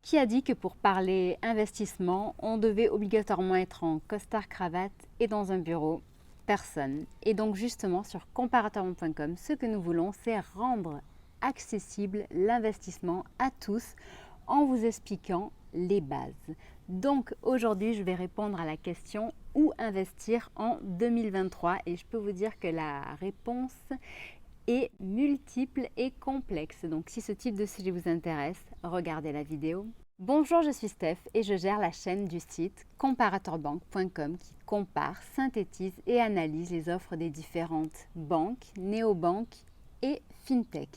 Qui a dit que pour parler investissement, on devait obligatoirement être en costard-cravate et dans un bureau? Personne. Et donc justement sur comparatormonde.com, ce que nous voulons, c'est rendre accessible l'investissement à tous en vous expliquant les bases. Donc aujourd'hui, je vais répondre à la question où investir en 2023 et je peux vous dire que la réponse est multiple et complexe. Donc si ce type de sujet vous intéresse, regardez la vidéo. Bonjour, je suis Steph et je gère la chaîne du site comparatorbank.com qui compare, synthétise et analyse les offres des différentes banques, néobanques et fintech.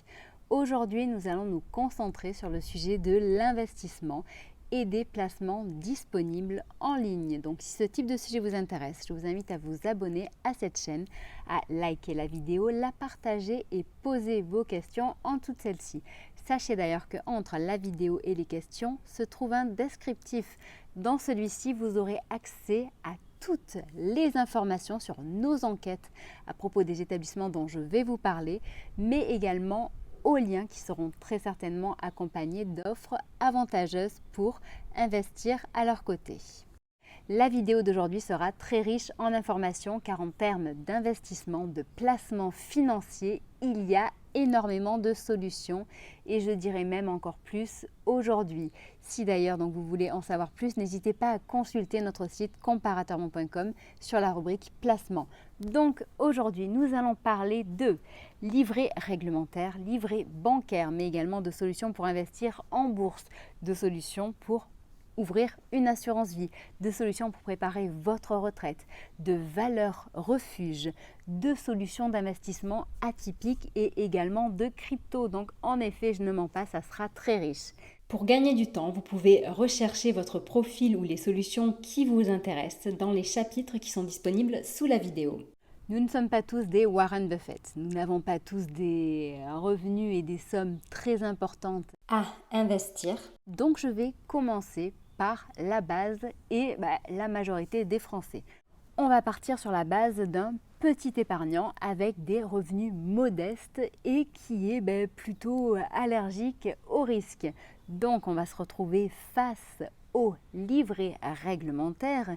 Aujourd'hui, nous allons nous concentrer sur le sujet de l'investissement et des placements disponibles en ligne. Donc si ce type de sujet vous intéresse, je vous invite à vous abonner à cette chaîne, à liker la vidéo, la partager et poser vos questions en toutes celles-ci. Sachez d'ailleurs qu'entre la vidéo et les questions se trouve un descriptif. Dans celui-ci, vous aurez accès à toutes les informations sur nos enquêtes à propos des établissements dont je vais vous parler, mais également aux liens qui seront très certainement accompagnés d'offres avantageuses pour investir à leur côté. La vidéo d'aujourd'hui sera très riche en informations car en termes d'investissement, de placement financier, il y a énormément de solutions et je dirais même encore plus aujourd'hui. Si d'ailleurs donc vous voulez en savoir plus, n'hésitez pas à consulter notre site comparatormonde.com sur la rubrique placement. Donc aujourd'hui, nous allons parler de livret réglementaire, livret bancaire, mais également de solutions pour investir en bourse, de solutions pour ouvrir une assurance vie, de solutions pour préparer votre retraite, de valeurs refuge, de solutions d'investissement atypiques et également de crypto. Donc en effet, je ne mens pas, ça sera très riche. Pour gagner du temps, vous pouvez rechercher votre profil ou les solutions qui vous intéressent dans les chapitres qui sont disponibles sous la vidéo. Nous ne sommes pas tous des Warren Buffett. Nous n'avons pas tous des revenus et des sommes très importantes à investir. Donc je vais commencer par la base et la majorité des Français. On va partir sur la base d'un petit épargnant avec des revenus modestes et qui est plutôt allergique au risque. Donc on va se retrouver face aux livrets réglementaires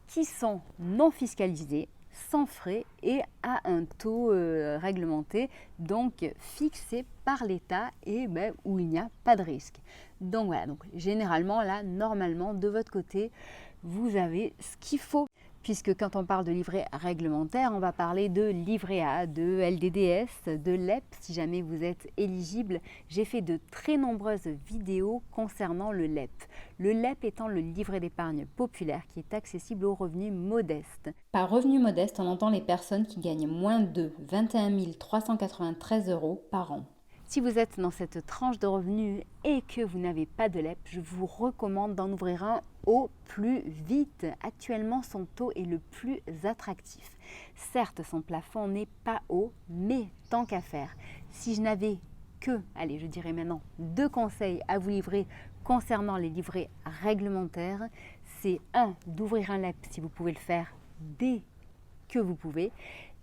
qui sont non fiscalisés, sans frais et à un taux réglementé, donc fixé par l'État et où il n'y a pas de risque. Donc voilà, donc généralement là, normalement de votre côté, vous avez ce qu'il faut. Puisque quand on parle de livret réglementaire, on va parler de livret A, de LDDS, de LEP, si jamais vous êtes éligible. J'ai fait de très nombreuses vidéos concernant le LEP. Le LEP étant le livret d'épargne populaire qui est accessible aux revenus modestes. Par revenu modeste, on entend les personnes qui gagnent moins de 21 393 € par an. Si vous êtes dans cette tranche de revenus et que vous n'avez pas de LEP, je vous recommande d'en ouvrir un au plus vite. Actuellement, son taux est le plus attractif. Certes, son plafond n'est pas haut, mais tant qu'à faire, si je n'avais que, allez, je dirais maintenant, 2 conseils à vous livrer concernant les livrets réglementaires, c'est d'ouvrir un LEP si vous pouvez le faire dès que vous pouvez,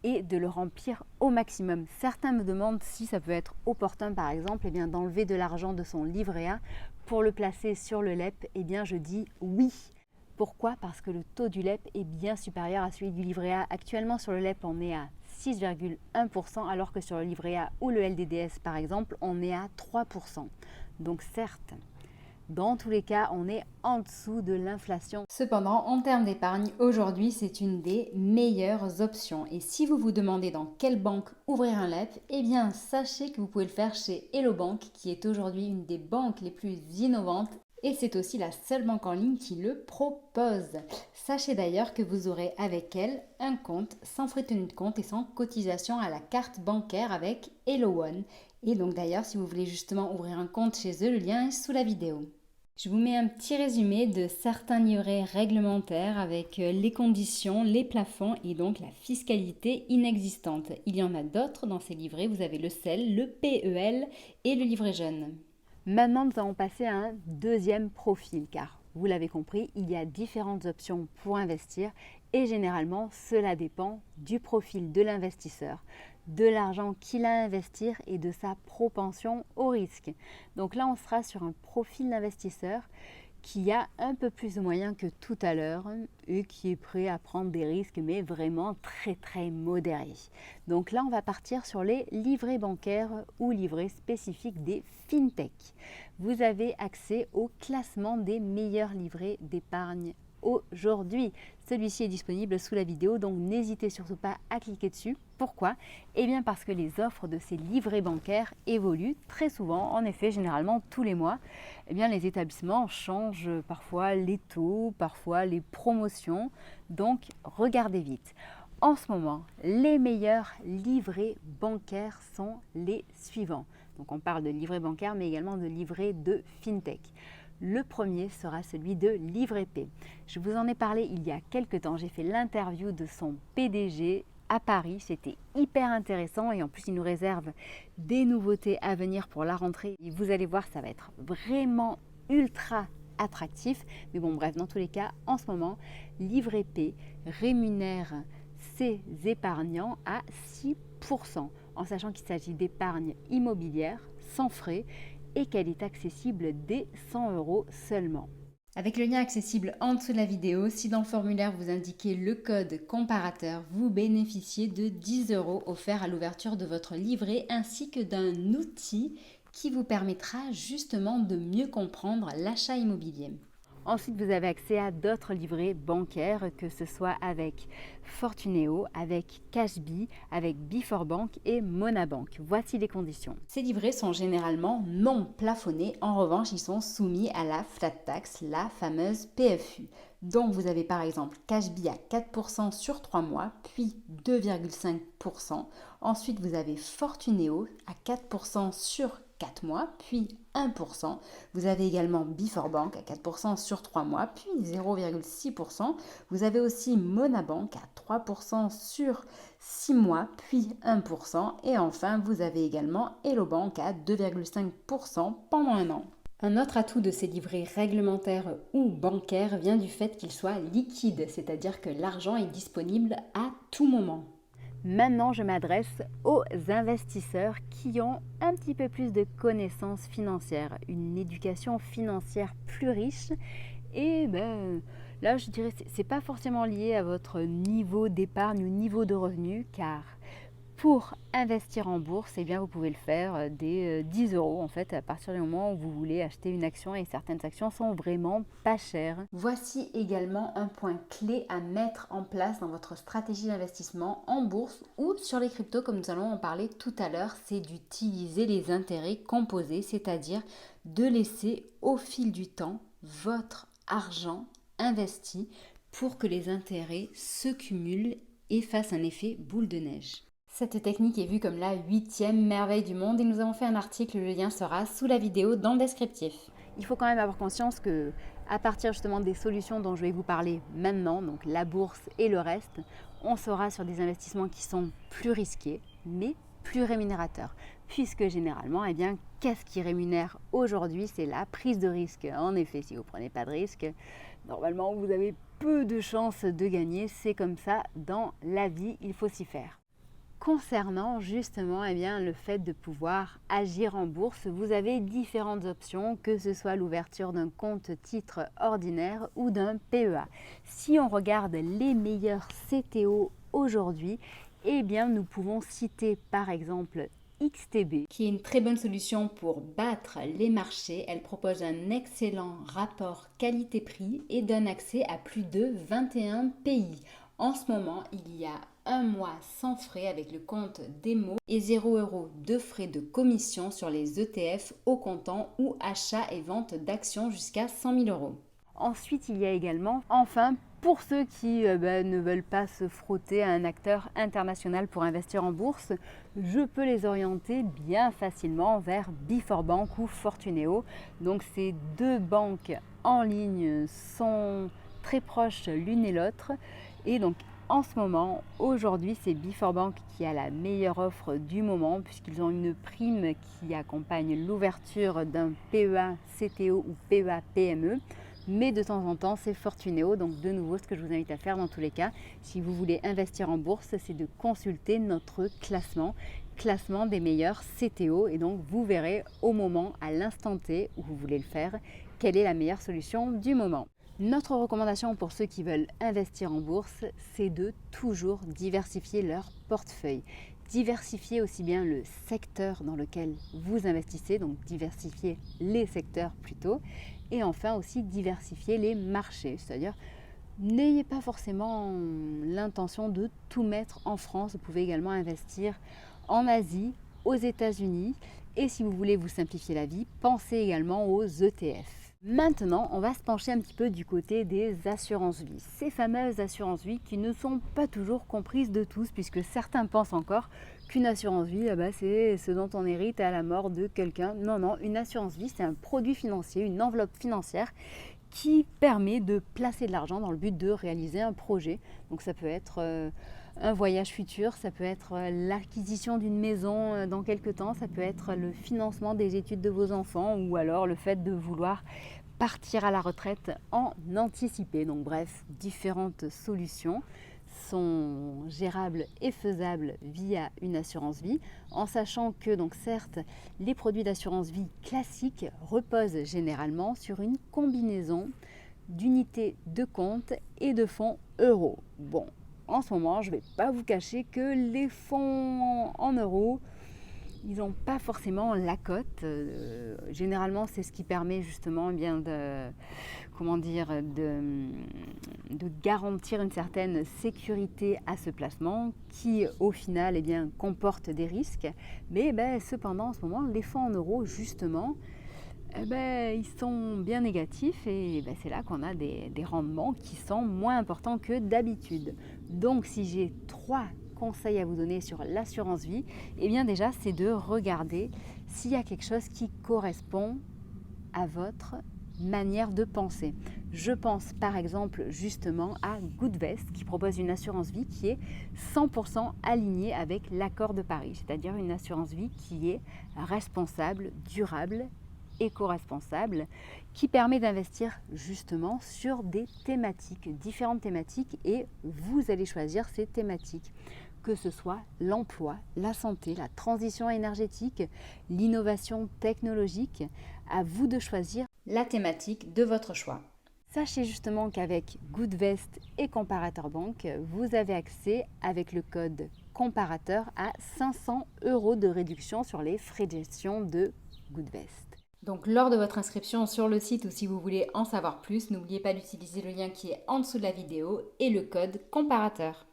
et de le remplir au maximum. Certains me demandent si ça peut être opportun par exemple d'enlever de l'argent de son livret A pour le placer sur le LEP. Je dis oui. Pourquoi? Parce que le taux du LEP est bien supérieur à celui du livret A. Actuellement sur le LEP on est à 6,1% alors que sur le livret A ou le LDDS par exemple on est à 3%. Donc certes, dans tous les cas, on est en dessous de l'inflation. Cependant, en termes d'épargne, aujourd'hui, c'est une des meilleures options. Et si vous vous demandez dans quelle banque ouvrir un LEP, sachez que vous pouvez le faire chez Hello Bank, qui est aujourd'hui une des banques les plus innovantes. Et c'est aussi la seule banque en ligne qui le propose. Sachez d'ailleurs que vous aurez avec elle un compte sans frais de tenue de compte et sans cotisation à la carte bancaire avec Hello One. Et donc d'ailleurs, si vous voulez justement ouvrir un compte chez eux, le lien est sous la vidéo. Je vous mets un petit résumé de certains livrets réglementaires avec les conditions, les plafonds et donc la fiscalité inexistante. Il y en a d'autres dans ces livrets, vous avez le CEL, le PEL et le livret jeune. Maintenant, nous allons passer à un deuxième profil car, vous l'avez compris, il y a différentes options pour investir et généralement, cela dépend du profil de l'investisseur, de l'argent qu'il a à investir et de sa propension au risque. Donc là, on sera sur un profil d'investisseur qui a un peu plus de moyens que tout à l'heure et qui est prêt à prendre des risques, mais vraiment très modérés. Donc là, on va partir sur les livrets bancaires ou livrets spécifiques des fintech. Vous avez accès au classement des meilleurs livrets d'épargne aujourd'hui. Celui-ci est disponible sous la vidéo, donc n'hésitez surtout pas à cliquer dessus. Pourquoi? Eh bien parce que les offres de ces livrets bancaires évoluent très souvent. En effet, généralement tous les mois, eh bien, les établissements changent parfois les taux, parfois les promotions. Donc regardez vite. En ce moment, les meilleurs livrets bancaires sont les suivants. Donc on parle de livrets bancaires, mais également de livrets de fintech. Le premier sera celui de Livret-P. Je vous en ai parlé il y a quelques temps. J'ai fait l'interview de son PDG à Paris. C'était hyper intéressant et en plus, il nous réserve des nouveautés à venir pour la rentrée. Et vous allez voir, ça va être vraiment ultra attractif. Mais bon, bref, dans tous les cas, en ce moment, Livret-P rémunère ses épargnants à 6%, en sachant qu'il s'agit d'épargne immobilière sans frais et qu'elle est accessible dès 100 € seulement. Avec le lien accessible en dessous de la vidéo, si dans le formulaire vous indiquez le code comparateur, vous bénéficiez de 10 € offerts à l'ouverture de votre livret ainsi que d'un outil qui vous permettra justement de mieux comprendre l'achat immobilier. Ensuite, vous avez accès à d'autres livrets bancaires, que ce soit avec Fortuneo, avec Cashbee, avec Biforbank et Monabank. Voici les conditions. Ces livrets sont généralement non plafonnés. En revanche, ils sont soumis à la flat tax, la fameuse PFU. Donc, vous avez par exemple Cashbee à 4% sur 3 mois, puis 2,5%. Ensuite, vous avez Fortuneo à 4% sur 4 mois, puis 1%. Vous avez également Biforbank à 4% sur 3 mois, puis 0,6%. Vous avez aussi Monabank à 3% sur 6 mois, puis 1%. Et enfin, vous avez également Hellobank à 2,5% pendant un an. Un autre atout de ces livrets réglementaires ou bancaires vient du fait qu'ils soient liquides, c'est-à-dire que l'argent est disponible à tout moment. Maintenant, je m'adresse aux investisseurs qui ont un petit peu plus de connaissances financières, une éducation financière plus riche. Et là, je dirais que ce n'est pas forcément lié à votre niveau d'épargne ou niveau de revenu, car pour investir en bourse, eh bien, vous pouvez le faire dès 10 € en fait, à partir du moment où vous voulez acheter une action, et certaines actions sont vraiment pas chères. Voici également un point clé à mettre en place dans votre stratégie d'investissement en bourse ou sur les cryptos, comme nous allons en parler tout à l'heure, c'est d'utiliser les intérêts composés, c'est-à-dire de laisser au fil du temps votre argent investi pour que les intérêts se cumulent et fassent un effet boule de neige. Cette technique est vue comme la 8e merveille du monde et nous avons fait un article, le lien sera sous la vidéo dans le descriptif. Il faut quand même avoir conscience que à partir justement des solutions dont je vais vous parler maintenant, donc la bourse et le reste, on sera sur des investissements qui sont plus risqués mais plus rémunérateurs. Puisque généralement, eh bien, qu'est-ce qui rémunère aujourd'hui? C'est la prise de risque. En effet, si vous ne prenez pas de risque, normalement vous avez peu de chances de gagner. C'est comme ça dans la vie, il faut s'y faire. Concernant justement le fait de pouvoir agir en bourse, vous avez différentes options, que ce soit l'ouverture d'un compte titre ordinaire ou d'un PEA. Si on regarde les meilleurs CTO aujourd'hui, eh bien nous pouvons citer par exemple XTB, qui est une très bonne solution pour battre les marchés. Elle propose un excellent rapport qualité-prix et donne accès à plus de 21 pays. En ce moment, il y a un mois sans frais avec le compte démo et 0 € de frais de commission sur les ETF au comptant ou achat et vente d'actions jusqu'à 100 000 €. Ensuite, il y a également, enfin, pour ceux qui ne veulent pas se frotter à un acteur international pour investir en bourse, je peux les orienter bien facilement vers Biforbank ou Fortuneo. Donc ces deux banques en ligne sont très proches l'une et l'autre. Et donc en ce moment, aujourd'hui, c'est Biforbank qui a la meilleure offre du moment puisqu'ils ont une prime qui accompagne l'ouverture d'un PEA CTO ou PEA PME. mais de temps en temps c'est Fortuneo. Donc de nouveau, ce que je vous invite à faire dans tous les cas, si vous voulez investir en bourse, c'est de consulter notre classement des meilleurs CTO, et donc vous verrez au moment, à l'instant T où vous voulez le faire, quelle est la meilleure solution du moment. Notre recommandation pour ceux qui veulent investir en bourse, c'est de toujours diversifier leur portefeuille. Diversifier aussi bien le secteur dans lequel vous investissez, donc diversifier les secteurs plutôt, et enfin aussi diversifier les marchés, c'est-à-dire n'ayez pas forcément l'intention de tout mettre en France, vous pouvez également investir en Asie, aux États-Unis, et si vous voulez vous simplifier la vie, pensez également aux ETF. Maintenant, on va se pencher un petit peu du côté des assurances-vie. Ces fameuses assurances-vie qui ne sont pas toujours comprises de tous, puisque certains pensent encore qu'une assurance-vie, c'est ce dont on hérite à la mort de quelqu'un. Non, non, une assurance-vie, c'est un produit financier, une enveloppe financière qui permet de placer de l'argent dans le but de réaliser un projet. Donc ça peut être un voyage futur, ça peut être l'acquisition d'une maison dans quelques temps, ça peut être le financement des études de vos enfants, ou alors le fait de vouloir partir à la retraite en anticipé. Donc bref, différentes solutions sont gérables et faisables via une assurance vie, en sachant que donc certes les produits d'assurance vie classiques reposent généralement sur une combinaison d'unités de compte et de fonds euros. Bon, en ce moment, je ne vais pas vous cacher que les fonds en euros, ils n'ont pas forcément la cote. Généralement, c'est ce qui permet justement de garantir une certaine sécurité à ce placement qui, au final, comporte des risques. Mais cependant, en ce moment, les fonds en euros, justement, ils sont bien négatifs, et c'est là qu'on a des rendements qui sont moins importants que d'habitude. Donc, si j'ai 3 conseils à vous donner sur l'assurance vie, déjà c'est de regarder s'il y a quelque chose qui correspond à votre manière de penser. Je pense par exemple justement à Goodvest qui propose une assurance vie qui est 100% alignée avec l'accord de Paris, c'est-à-dire une assurance vie qui est responsable, durable, éco-responsable, qui permet d'investir justement sur des thématiques, différentes thématiques, et vous allez choisir ces thématiques, que ce soit l'emploi, la santé, la transition énergétique, l'innovation technologique. À vous de choisir la thématique de votre choix. Sachez justement qu'avec Goodvest et Comparateur Banque, vous avez accès avec le code comparateur à 500 € de réduction sur les frais de gestion de Goodvest. Donc lors de votre inscription sur le site, ou si vous voulez en savoir plus, n'oubliez pas d'utiliser le lien qui est en dessous de la vidéo et le code comparateur.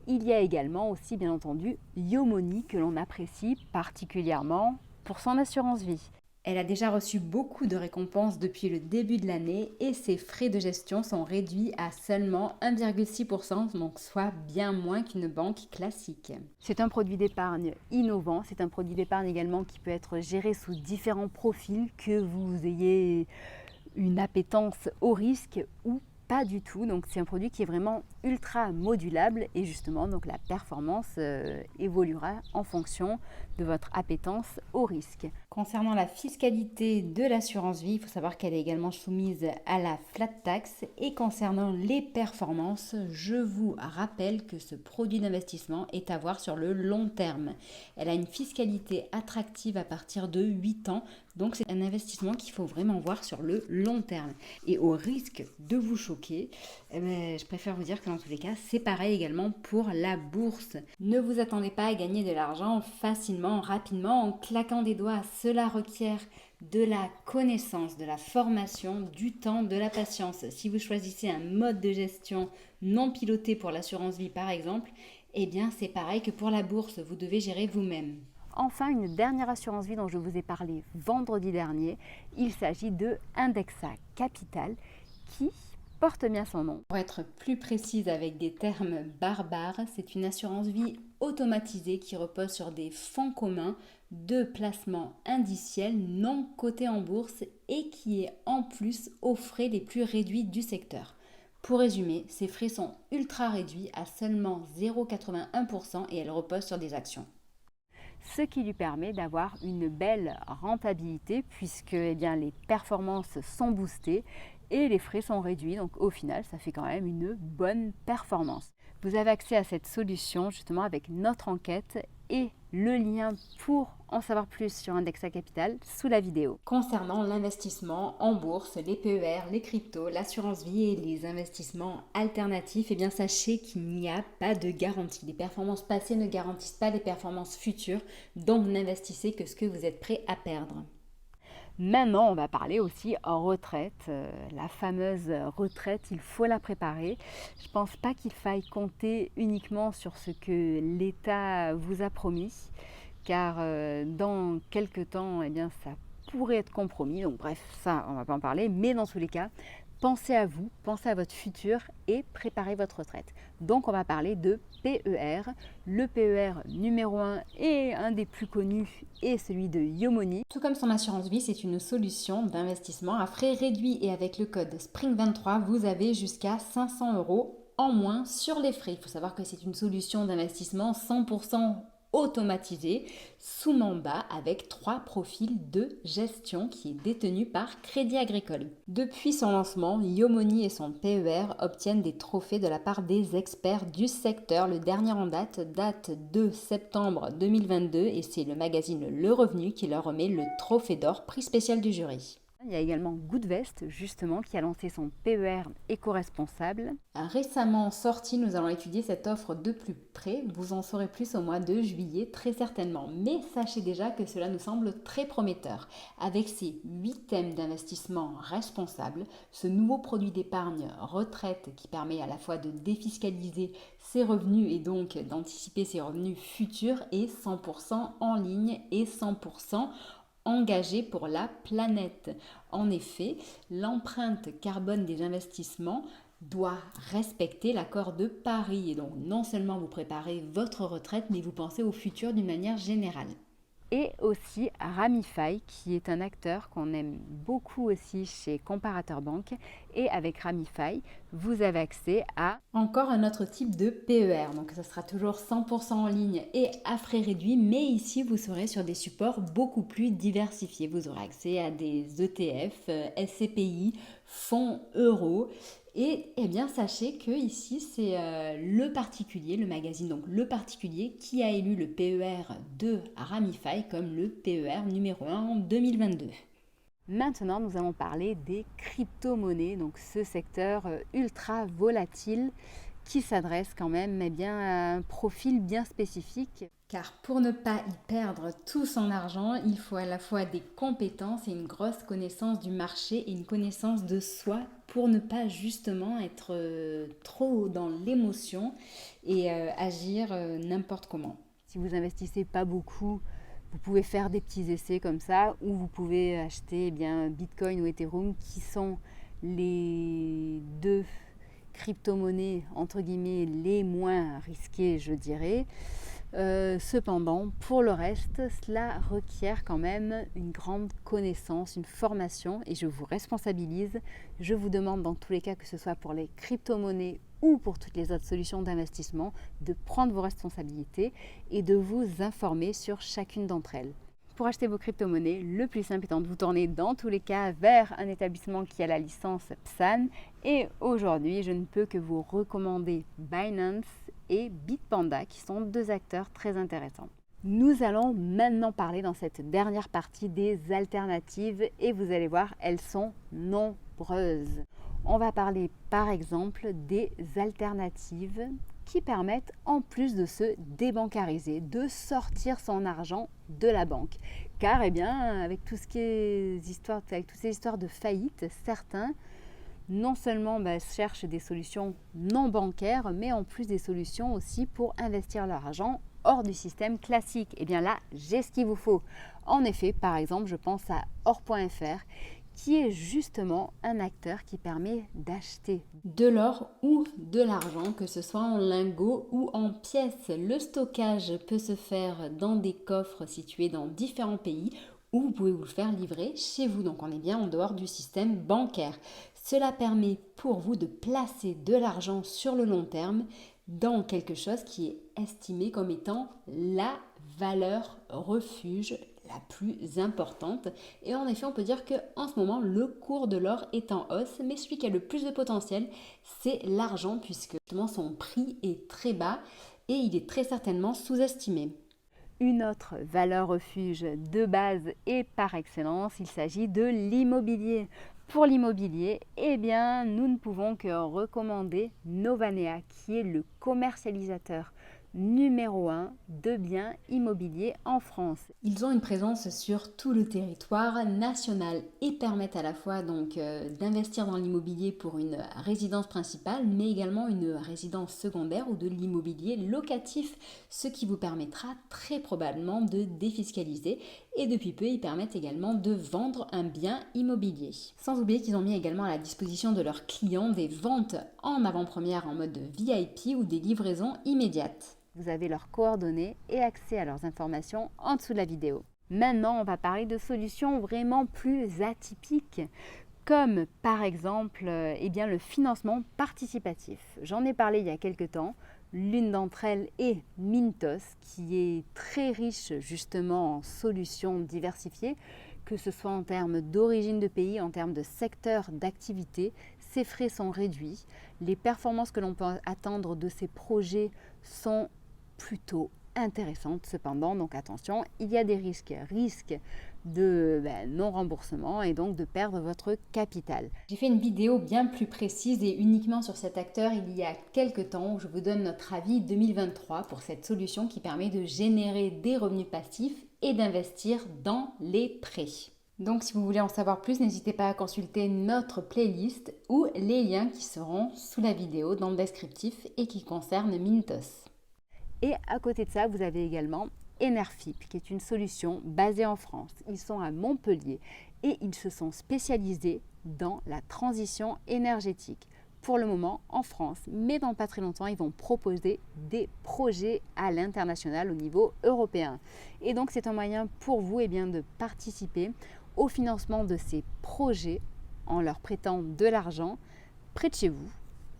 Il y a également aussi bien entendu Yomoni que l'on apprécie particulièrement pour son assurance vie. Elle a déjà reçu beaucoup de récompenses depuis le début de l'année et ses frais de gestion sont réduits à seulement 1,6%, donc soit bien moins qu'une banque classique. C'est un produit d'épargne innovant, c'est un produit d'épargne également qui peut être géré sous différents profils, que vous ayez une appétence au risque ou pas du tout. Donc c'est un produit qui est vraiment ultra modulable, et justement donc la performance évoluera en fonction de votre appétence au risque. Concernant la fiscalité de l'assurance vie, il faut savoir qu'elle est également soumise à la flat tax, et concernant les performances, je vous rappelle que ce produit d'investissement est à voir sur le long terme. Elle a une fiscalité attractive à partir de 8 ans, donc c'est un investissement qu'il faut vraiment voir sur le long terme. Et au risque de vous choquer, je préfère vous dire que dans tous les cas, c'est pareil également pour la bourse. Ne vous attendez pas à gagner de l'argent facilement, rapidement, en claquant des doigts. Cela requiert de la connaissance, de la formation, du temps, de la patience. Si vous choisissez un mode de gestion non piloté pour l'assurance vie par exemple, c'est pareil que pour la bourse, vous devez gérer vous-même. Enfin, une dernière assurance vie dont je vous ai parlé vendredi dernier, il s'agit de Indexa Capital qui porte bien son nom. Pour être plus précise avec des termes barbares, c'est une assurance vie automatisée qui repose sur des fonds communs de placement indiciels non cotés en bourse et qui est en plus aux frais les plus réduits du secteur. Pour résumer, ces frais sont ultra réduits à seulement 0,81% et elle repose sur des actions. Ce qui lui permet d'avoir une belle rentabilité puisque les performances sont boostées et les frais sont réduits. Donc au final, ça fait quand même une bonne performance. Vous avez accès à cette solution justement avec notre enquête et le lien pour en savoir plus sur Indexa Capital sous la vidéo. Concernant l'investissement en bourse, les PER, les cryptos, l'assurance vie et les investissements alternatifs, eh bien sachez qu'il n'y a pas de garantie. Les performances passées ne garantissent pas les performances futures, donc n'investissez que ce que vous êtes prêt à perdre. Maintenant, on va parler aussi en retraite. La fameuse retraite, il faut la préparer. Je ne pense pas qu'il faille compter uniquement sur ce que l'État vous a promis, car dans quelques temps, eh bien, ça pourrait être compromis. Donc bref, ça, on ne va pas en parler. Mais dans tous les cas, pensez à vous, pensez à votre futur et préparez votre retraite. Donc on va parler de PER. Le PER numéro 1 et un des plus connus est celui de Yomoni. Tout comme son assurance vie, c'est une solution d'investissement à frais réduits et avec le code SPRING23, vous avez jusqu'à 500 € en moins sur les frais. Il faut savoir que c'est une solution d'investissement 100% automatisé sous mandat avec 3 profils de gestion qui est détenu par Crédit Agricole. Depuis son lancement, Yomoni et son PER obtiennent des trophées de la part des experts du secteur. Le dernier en date de septembre 2022 et c'est le magazine Le Revenu qui leur remet le trophée d'or, prix spécial du jury. Il y a également Goodvest, justement, qui a lancé son PER éco-responsable. Récemment sorti, nous allons étudier cette offre de plus près. Vous en saurez plus au mois de juillet, très certainement. Mais sachez déjà que cela nous semble très prometteur. Avec ses 8 thèmes d'investissement responsables, ce nouveau produit d'épargne retraite qui permet à la fois de défiscaliser ses revenus et donc d'anticiper ses revenus futurs est 100% en ligne et 100% engagé pour la planète. En effet, l'empreinte carbone des investissements doit respecter l'accord de Paris. Et donc, non seulement vous préparez votre retraite, mais vous pensez au futur d'une manière générale. Et aussi Ramify, qui est un acteur qu'on aime beaucoup aussi chez Comparateur Banque. Et avec Ramify, vous avez accès à encore un autre type de PER. Donc ça sera toujours 100% en ligne et à frais réduits, mais ici vous serez sur des supports beaucoup plus diversifiés. Vous aurez accès à des ETF, SCPI, fonds euros. Et eh bien, sachez que ici, c'est Le Particulier, le magazine donc Le Particulier, qui a élu le PER de Ramify comme le PER numéro 1 en 2022. Maintenant, nous allons parler des crypto-monnaies, donc ce secteur ultra volatile qui s'adresse quand même bien, à un profil bien spécifique. Car pour ne pas y perdre tout son argent, il faut à la fois des compétences et une grosse connaissance du marché et une connaissance de soi pour ne pas justement être trop dans l'émotion et agir n'importe comment. Si vous investissez pas beaucoup, vous pouvez faire des petits essais comme ça ou vous pouvez acheter Bitcoin ou Ethereum qui sont les deux crypto-monnaies entre guillemets les moins risquées, je dirais. Cependant, pour le reste, cela requiert quand même une grande connaissance, une formation et je vous responsabilise. Je vous demande dans tous les cas, que ce soit pour les crypto-monnaies ou pour toutes les autres solutions d'investissement, de prendre vos responsabilités et de vous informer sur chacune d'entre elles. Pour acheter vos crypto-monnaies, le plus simple étant de vous tourner dans tous les cas vers un établissement qui a la licence PSAN. Et aujourd'hui, je ne peux que vous recommander Binance et Bitpanda, qui sont deux acteurs très intéressants. Nous allons maintenant parler dans cette dernière partie des alternatives et vous allez voir, elles sont nombreuses. On va parler par exemple des alternatives qui permettent, en plus de se débancariser, de sortir son argent de la banque. Car avec tout ce qui est avec toutes ces histoires de faillite, certains non seulement cherchent des solutions non bancaires, mais en plus des solutions aussi pour investir leur argent hors du système classique. Et bien là, j'ai ce qu'il vous faut. En effet, par exemple, je pense à Or.fr, qui est justement un acteur qui permet d'acheter de l'or ou de l'argent, que ce soit en lingots ou en pièces. Le stockage peut se faire dans des coffres situés dans différents pays ou vous pouvez vous le faire livrer chez vous. Donc on est bien en dehors du système bancaire. Cela permet pour vous de placer de l'argent sur le long terme dans quelque chose qui est estimé comme étant la valeur refuge, la plus importante. Et en effet, on peut dire qu'en ce moment, le cours de l'or est en hausse, mais celui qui a le plus de potentiel, c'est l'argent, puisque justement son prix est très bas et il est très certainement sous-estimé. Une autre valeur refuge de base et par excellence, il s'agit de l'immobilier. Pour l'immobilier, eh bien, nous ne pouvons que recommander Novanea, qui est le commercialisateur numéro 1 de biens immobiliers en France. Ils ont une présence sur tout le territoire national et permettent à la fois donc d'investir dans l'immobilier pour une résidence principale, mais également une résidence secondaire ou de l'immobilier locatif, ce qui vous permettra très probablement de défiscaliser. Et depuis peu, ils permettent également de vendre un bien immobilier. Sans oublier qu'ils ont mis également à la disposition de leurs clients des ventes en avant-première en mode VIP ou des livraisons immédiates. Vous avez leurs coordonnées et accès à leurs informations en dessous de la vidéo. Maintenant, on va parler de solutions vraiment plus atypiques, comme par exemple le financement participatif. J'en ai parlé il y a quelques temps. L'une d'entre elles est Mintos, qui est très riche justement en solutions diversifiées, que ce soit en termes d'origine de pays, en termes de secteur d'activité. Ses frais sont réduits. Les performances que l'on peut attendre de ces projets sont plutôt intéressantes cependant, donc attention, il y a des risques de non-remboursement et donc de perdre votre capital. J'ai fait une vidéo bien plus précise et uniquement sur cet acteur il y a quelques temps où je vous donne notre avis 2023 pour cette solution qui permet de générer des revenus passifs et d'investir dans les prêts. Donc si vous voulez en savoir plus, n'hésitez pas à consulter notre playlist ou les liens qui seront sous la vidéo dans le descriptif et qui concernent Mintos. Et à côté de ça, vous avez également Enerfip, qui est une solution basée en France. Ils sont à Montpellier et ils se sont spécialisés dans la transition énergétique. Pour le moment en France, mais dans pas très longtemps, ils vont proposer des projets à l'international au niveau européen. Et donc c'est un moyen pour vous de participer au financement de ces projets en leur prêtant de l'argent près de chez vous,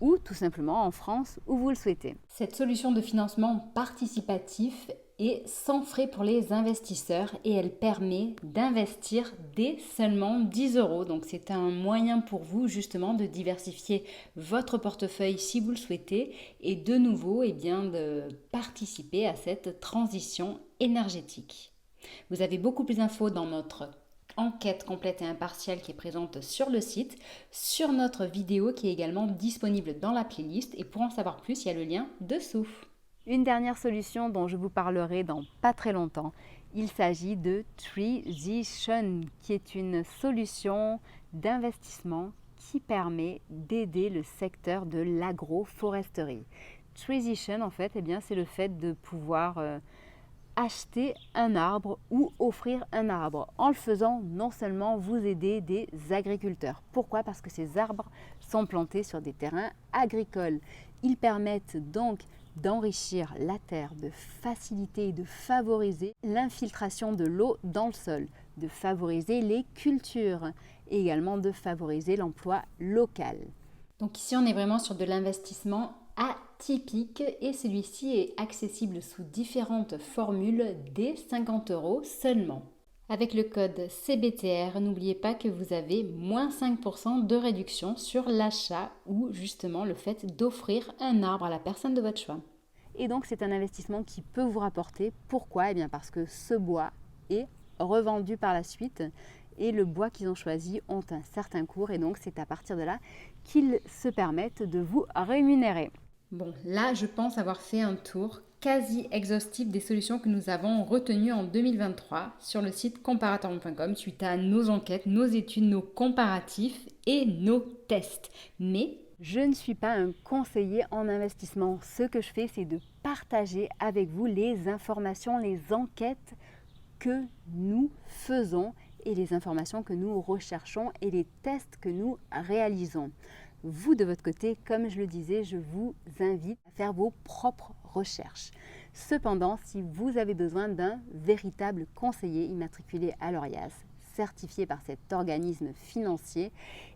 ou tout simplement en France où vous le souhaitez. Cette solution de financement participatif est sans frais pour les investisseurs et elle permet d'investir dès seulement 10 €. Donc c'est un moyen pour vous justement de diversifier votre portefeuille si vous le souhaitez et de nouveau de participer à cette transition énergétique. Vous avez beaucoup plus d'infos dans notre enquête complète et impartiale qui est présente sur le site, sur notre vidéo qui est également disponible dans la playlist et pour en savoir plus, il y a le lien dessous. Une dernière solution dont je vous parlerai dans pas très longtemps, il s'agit de Treesition qui est une solution d'investissement qui permet d'aider le secteur de l'agroforesterie. Treesition en fait, c'est le fait de pouvoir acheter un arbre ou offrir un arbre. En le faisant, non seulement vous aidez des agriculteurs. Pourquoi? Parce que ces arbres sont plantés sur des terrains agricoles. Ils permettent donc d'enrichir la terre, de faciliter et de favoriser l'infiltration de l'eau dans le sol, de favoriser les cultures et également de favoriser l'emploi local. Donc ici, on est vraiment sur de l'investissement atypique et celui-ci est accessible sous différentes formules dès 50 € seulement. Avec le code CBTR, n'oubliez pas que vous avez moins 5% de réduction sur l'achat ou justement le fait d'offrir un arbre à la personne de votre choix. Et donc c'est un investissement qui peut vous rapporter. Pourquoi? Parce que ce bois est revendu par la suite et le bois qu'ils ont choisi ont un certain cours et donc c'est à partir de là qu'ils se permettent de vous rémunérer. Bon, là je pense avoir fait un tour quasi exhaustif des solutions que nous avons retenues en 2023 sur le site comparatorm.com suite à nos enquêtes, nos études, nos comparatifs et nos tests. Mais je ne suis pas un conseiller en investissement. Ce que je fais, c'est de partager avec vous les informations, les enquêtes que nous faisons et les informations que nous recherchons et les tests que nous réalisons. Vous, de votre côté, comme je le disais, je vous invite à faire vos propres recherches. Cependant, si vous avez besoin d'un véritable conseiller immatriculé à l'ORIAS, certifié par cet organisme financier,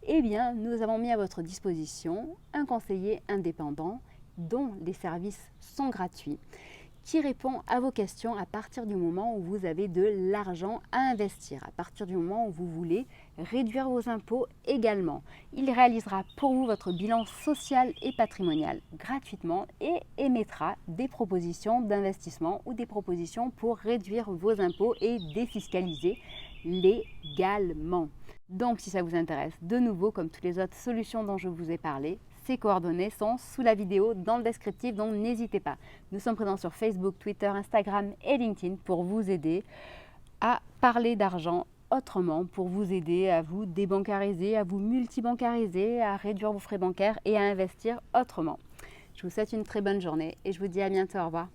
nous avons mis à votre disposition un conseiller indépendant dont les services sont gratuits, qui répond à vos questions à partir du moment où vous avez de l'argent à investir, à partir du moment où vous voulez réduire vos impôts également. Il réalisera pour vous votre bilan social et patrimonial gratuitement et émettra des propositions d'investissement ou des propositions pour réduire vos impôts et défiscaliser légalement. Donc si ça vous intéresse, de nouveau, comme toutes les autres solutions dont je vous ai parlé, ces coordonnées sont sous la vidéo dans le descriptif, donc n'hésitez pas. Nous sommes présents sur Facebook, Twitter, Instagram et LinkedIn pour vous aider à parler d'argent autrement, pour vous aider à vous débancariser, à vous multibancariser, à réduire vos frais bancaires et à investir autrement. Je vous souhaite une très bonne journée et je vous dis à bientôt. Au revoir.